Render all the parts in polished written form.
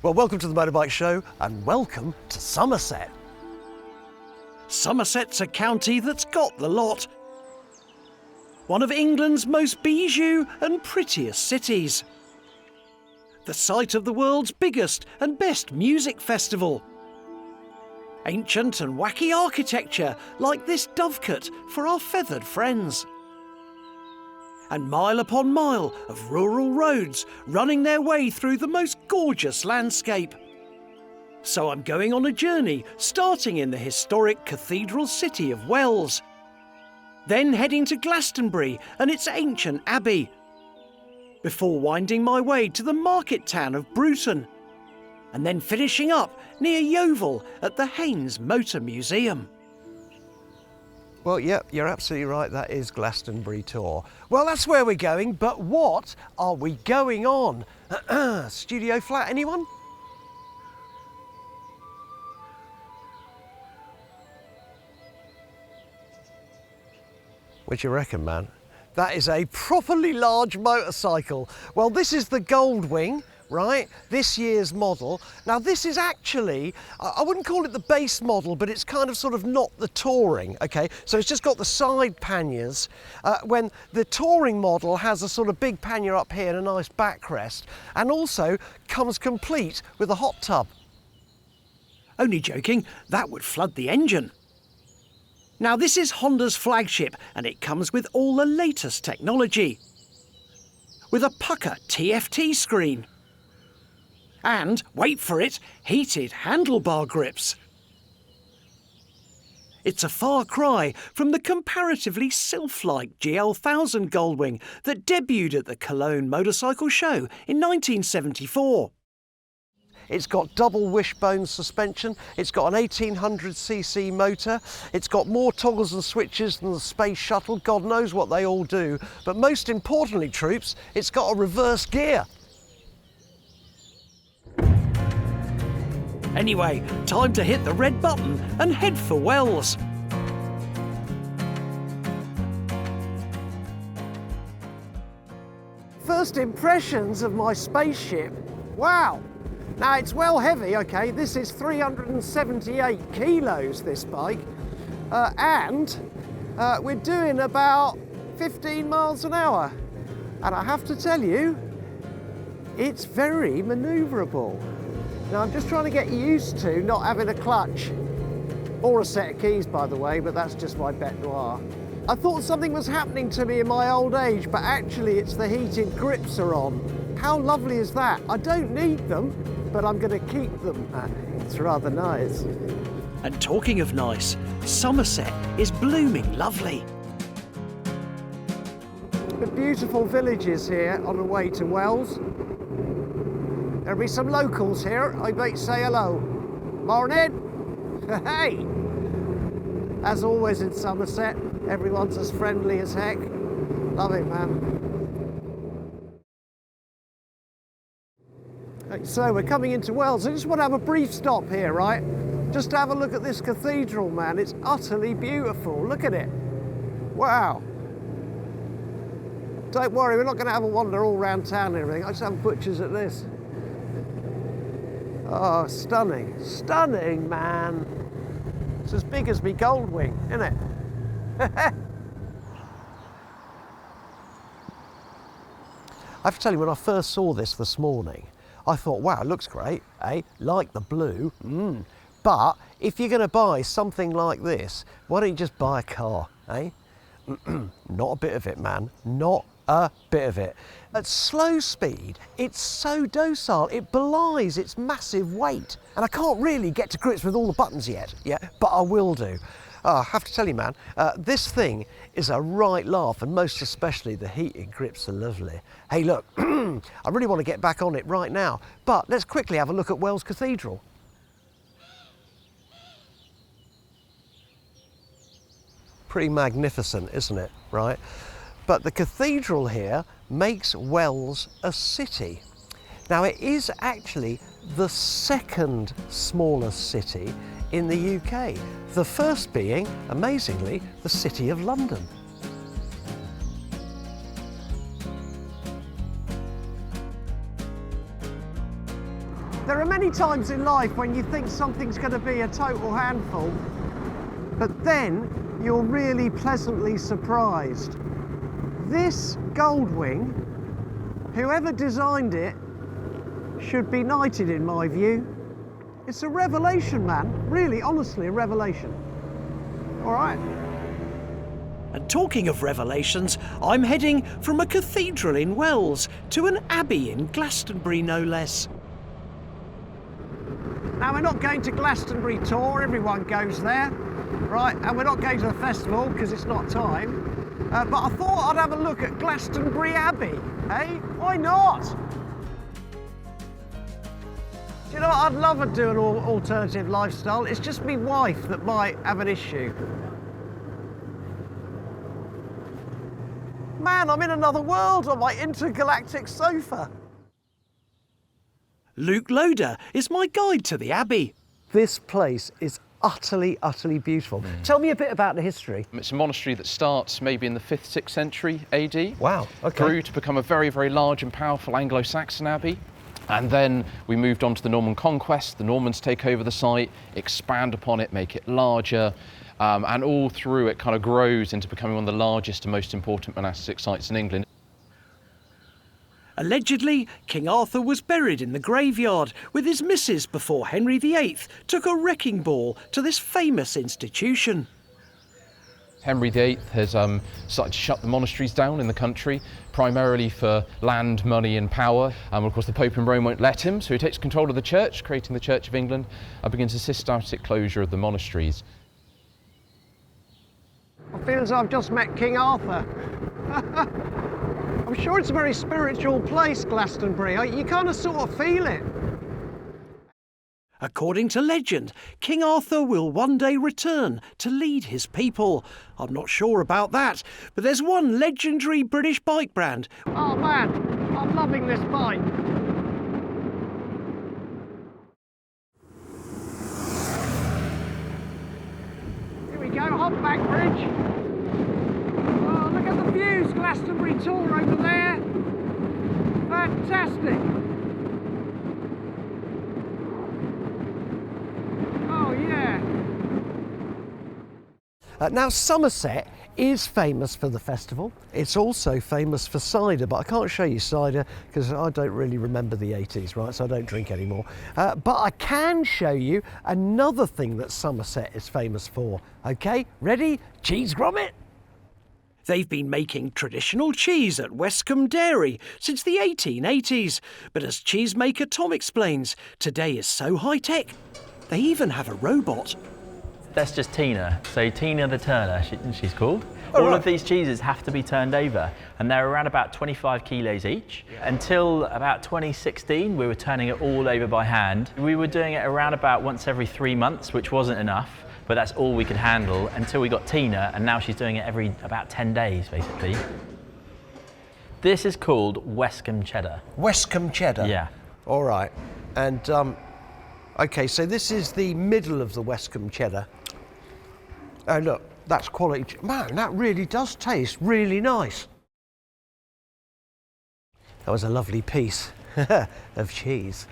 Well, welcome to the Motorbike Show and welcome to Somerset. Somerset's a county that's got the lot. One of England's most bijou and prettiest cities. The site of the world's biggest and best music festival. Ancient and wacky architecture like this dovecote for our feathered friends. And mile upon mile of rural roads running their way through the most gorgeous landscape. So I'm going on a journey starting in the historic cathedral city of Wells, then heading to Glastonbury and its ancient Abbey, before winding my way to the market town of Bruton, and then finishing up near Yeovil at the Haynes Motor Museum. Well, yep, you're absolutely right, that is Glastonbury tour. Well, that's where we're going, but what are we going on? Studio flat, anyone? What do you reckon, man? That is a properly large motorcycle. Well, this is the Goldwing, right? This year's model. Now this is actually, I wouldn't call it the base model, but it's kind of sort of not the touring, okay? So it's just got the side panniers, when the touring model has a sort of big pannier up here and a nice backrest, and also comes complete with a hot tub. Only joking, that would flood the engine. Now this is Honda's flagship, and it comes with all the latest technology. With a pucker TFT screen. And, wait for it, heated handlebar grips. It's a far cry from the comparatively sylph-like GL1000 Goldwing that debuted at the Cologne Motorcycle Show in 1974. It's got double wishbone suspension, it's got an 1800cc motor, it's got more toggles and switches than the Space Shuttle, God knows what they all do, but most importantly, troops, it's got a reverse gear. Anyway, time to hit the red button and head for Wells. First impressions of my spaceship. Wow! Now it's well heavy, okay, this is 378 kilos, this bike, and we're doing about 15 miles an hour. And I have to tell you, it's very manoeuvrable. Now I'm just trying to get used to not having a clutch, or a set of keys by the way, but that's just my bête noire. I thought something was happening to me in my old age, but actually it's the heated grips are on. How lovely is that? I don't need them, but I'm going to keep them. It's rather nice. And talking of nice, Somerset is blooming lovely. The beautiful villages here on the way to Wells. There'll be some locals here. I might say hello. Morning. Hey. As always in Somerset, everyone's as friendly as heck. Love it, man. So we're coming into Wells. I just want to have a brief stop here, right? Just to have a look at this cathedral, man. It's utterly beautiful. Look at it. Wow. Don't worry, we're not going to have a wander all around town and everything. I just have butchers at this. Oh, stunning. Stunning, man. It's as big as me Goldwing, isn't it? I have to tell you, when I first saw this morning, I thought, wow, it looks great, eh? Like the blue. But if you're going to buy something like this, why don't you just buy a car, eh? Not a bit of it, man. Not a bit of it. At slow speed, it's so docile, it belies its massive weight. And I can't really get to grips with all the buttons yet, but I will do. I have to tell you, man, this thing is a right laugh, and most especially the heated grips are lovely. Hey, look, I really want to get back on it right now, but let's quickly have a look at Wells Cathedral. Pretty magnificent, isn't it, right? But the cathedral here makes Wells a city. Now, it is actually the second smallest city in the UK, the first being, amazingly, the City of London. There are many times in life when you think something's going to be a total handful, but then you're really pleasantly surprised. This Goldwing, whoever designed it, should be knighted in my view. It's a revelation, man. Really, honestly, a revelation. All right. And talking of revelations, I'm heading from a cathedral in Wells to an abbey in Glastonbury, no less. Now, we're not going to Glastonbury tour, everyone goes there, right? And we're not going to the festival because it's not time. But I thought I'd have a look at Glastonbury Abbey, eh? Why not? Do you know what? I'd love to do an alternative lifestyle. It's just me wife that might have an issue. Man, I'm in another world on my intergalactic sofa. Luke Loader is my guide to the Abbey. This place is utterly, utterly beautiful. Tell me a bit about the history. It's a monastery that starts maybe in the 5th, 6th century AD. Wow, okay. Grew to become a very, very large and powerful Anglo-Saxon abbey. And then we moved on to the Norman conquest. The Normans take over the site, expand upon it, make it larger, and all through it kind of grows into becoming one of the largest and most important monastic sites in England. Allegedly, King Arthur was buried in the graveyard with his missus before Henry VIII took a wrecking ball to this famous institution. Henry VIII has started to shut the monasteries down in the country, primarily for land, money and power. Of course, the Pope in Rome won't let him, so he takes control of the church, creating the Church of England, and begins a systematic closure of the monasteries. I feel as I've just met King Arthur. I'm sure it's a very spiritual place, Glastonbury. You kind of sort of feel it. According to legend, King Arthur will one day return to lead his people. I'm not sure about that, but there's one legendary British bike brand. Oh man, I'm loving this bike. Here we go, Humpback Bridge. Oh, look at the views, Glastonbury Tour over there. Fantastic. Oh yeah. Now Somerset is famous for the festival. It's also famous for cider, but I can't show you cider because I don't really remember the 80s, right? So I don't drink anymore. But I can show you another thing that Somerset is famous for. Okay, ready? Cheese grommet? They've been making traditional cheese at Westcombe Dairy since the 1880s. But as cheesemaker Tom explains, today is so high-tech, they even have a robot. That's just Tina. So Tina the turner, she's called. All of these cheeses have to be turned over, and they're around about 25 kilos each. Until about 2016, we were turning it all over by hand. We were doing it around about once every 3 months, which wasn't enough, but that's all we could handle until we got Tina, and now she's doing it every about 10 days, basically. This is called Westcombe cheddar. Westcombe cheddar? Yeah. All right. And, okay, so this is the middle of the Westcombe cheddar. Oh, look, that's quality. Man, that really does taste really nice. That was a lovely piece of cheese.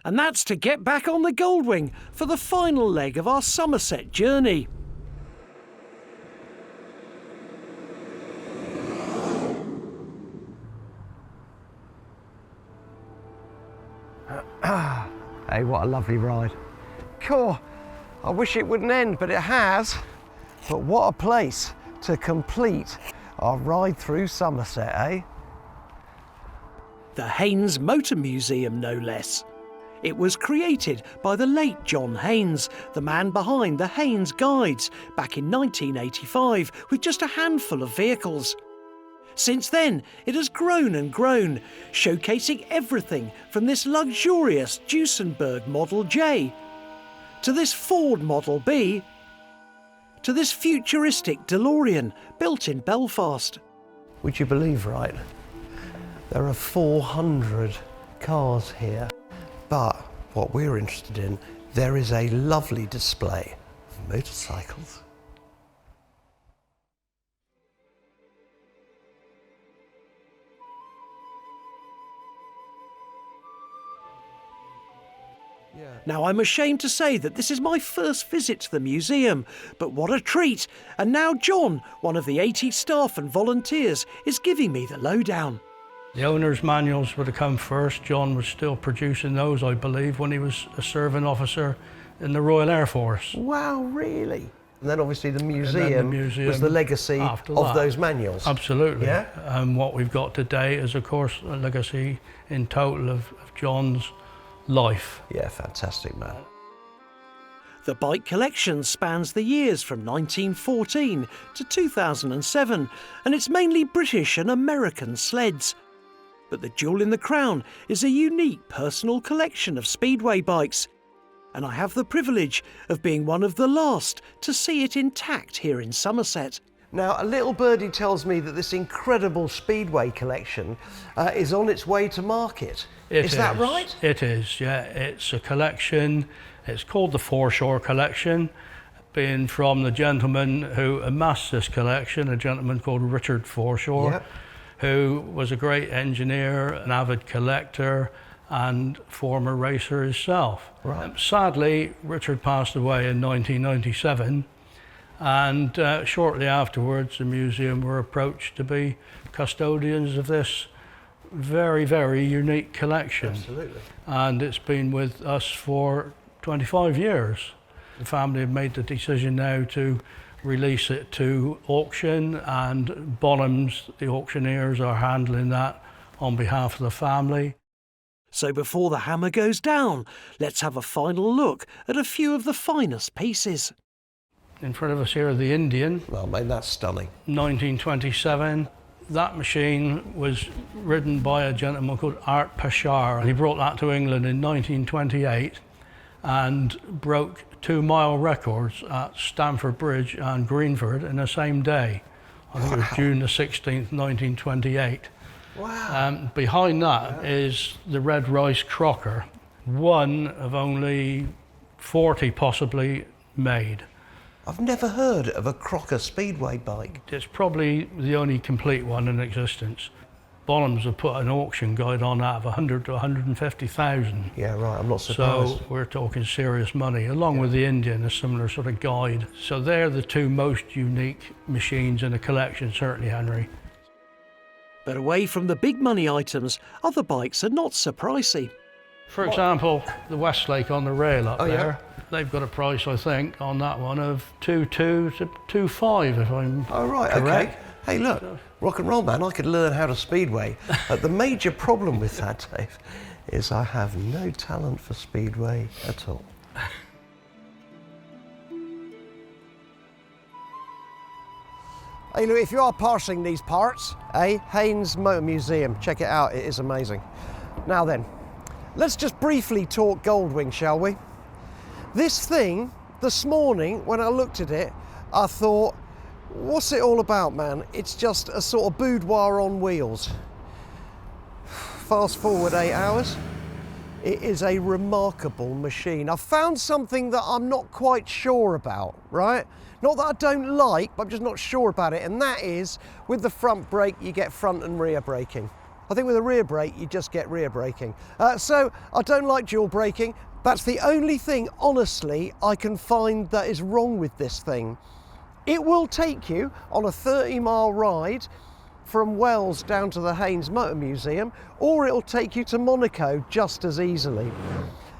And that's to get back on the Goldwing for the final leg of our Somerset journey. Hey, what a lovely ride. Cool. I wish it wouldn't end, but it has. But what a place to complete our ride through Somerset, eh? The Haynes Motor Museum, no less. It was created by the late John Haynes, the man behind the Haynes Guides, back in 1985 with just a handful of vehicles. Since then, it has grown and grown, showcasing everything from this luxurious Duesenberg Model J, to this Ford Model B, to this futuristic DeLorean built in Belfast. Would you believe, right? There are 400 cars here. But what we're interested in, there is a lovely display of motorcycles. Now, I'm ashamed to say that this is my first visit to the museum, but what a treat! And now John, one of the 80 staff and volunteers, is giving me the lowdown. The owner's manuals would have come first. John was still producing those, I believe, when he was a serving officer in the Royal Air Force. Wow, really? And then obviously the museum, was the legacy of that. those manuals. Absolutely. Yeah? And what we've got today is, of course, a legacy in total of John's life. Yeah, fantastic, man. The bike collection spans the years from 1914 to 2007, and it's mainly British and American sleds. But the jewel in the crown is a unique personal collection of speedway bikes, and I have the privilege of being one of the last to see it intact here in Somerset. Now, a little birdie tells me that this incredible speedway collection is on its way to market. Is that right? It is, yeah. It's a collection. It's called the Foreshore Collection, being from the gentleman who amassed this collection, a gentleman called Richard Foreshore, Yep. who was a great engineer, an avid collector, and former racer himself. Right. Sadly, Richard passed away in 1997, and shortly afterwards the museum were approached to be custodians of this very, very unique collection. Absolutely. And it's been with us for 25 years. The family have made the decision now to release it to auction, and Bonhams, the auctioneers, are handling that on behalf of the family. So before the hammer goes down, let's have a final look at a few of the finest pieces. In front of us here, the Indian, Well, mate, that's stunning. 1927. That machine was ridden by a gentleman called Art Pashar. He brought that to England in 1928 and broke 2-mile records at Stamford Bridge and Greenford in the same day. I think it was June the 16th, 1928. Wow. Behind that is the Red Rice Crocker, one of only 40 possibly made. I've never heard of a Crocker speedway bike. It's probably the only complete one in existence. Bonhams have put an auction guide on that of 100 to 150,000. Yeah, right, I'm not surprised. So we're talking serious money, along with the Indian, a similar sort of guide. So they're the two most unique machines in the collection, certainly, Henry. But away from the big money items, other bikes are not so pricey. For example, the Westlake on the rail up Oh, yeah. there, they've got a price, I think, on that one of 2.2 to 2.5, if I'm Oh, right, correct. okay. Hey, look, rock and roll, man, I could learn how to speedway. The major problem with that, Dave, is I have no talent for speedway at all. Hey, look, if you are parsing these parts, Haynes Motor Museum, check it out, it is amazing. Now then, let's just briefly talk Goldwing, shall we? This thing, this morning, when I looked at it, I thought, what's it all about, man? It's just a sort of boudoir on wheels. Fast forward 8 hours, it is a remarkable machine. I've found something that I'm not quite sure about, right? Not that I don't like, but I'm just not sure about it, and that is, with the front brake, you get front and rear braking. I think with a rear brake, you just get rear braking. So I don't like dual braking. That's the only thing, honestly, I can find that is wrong with this thing. It will take you on a 30-mile ride from Wells down to the Haynes Motor Museum, or it'll take you to Monaco just as easily.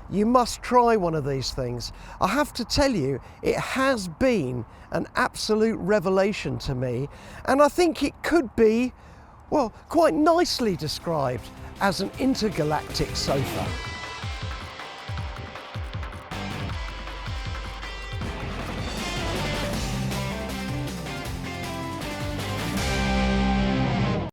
You must try one of these things. I have to tell you, it has been an absolute revelation to me, and I think it could be, well, quite nicely described as an intergalactic sofa.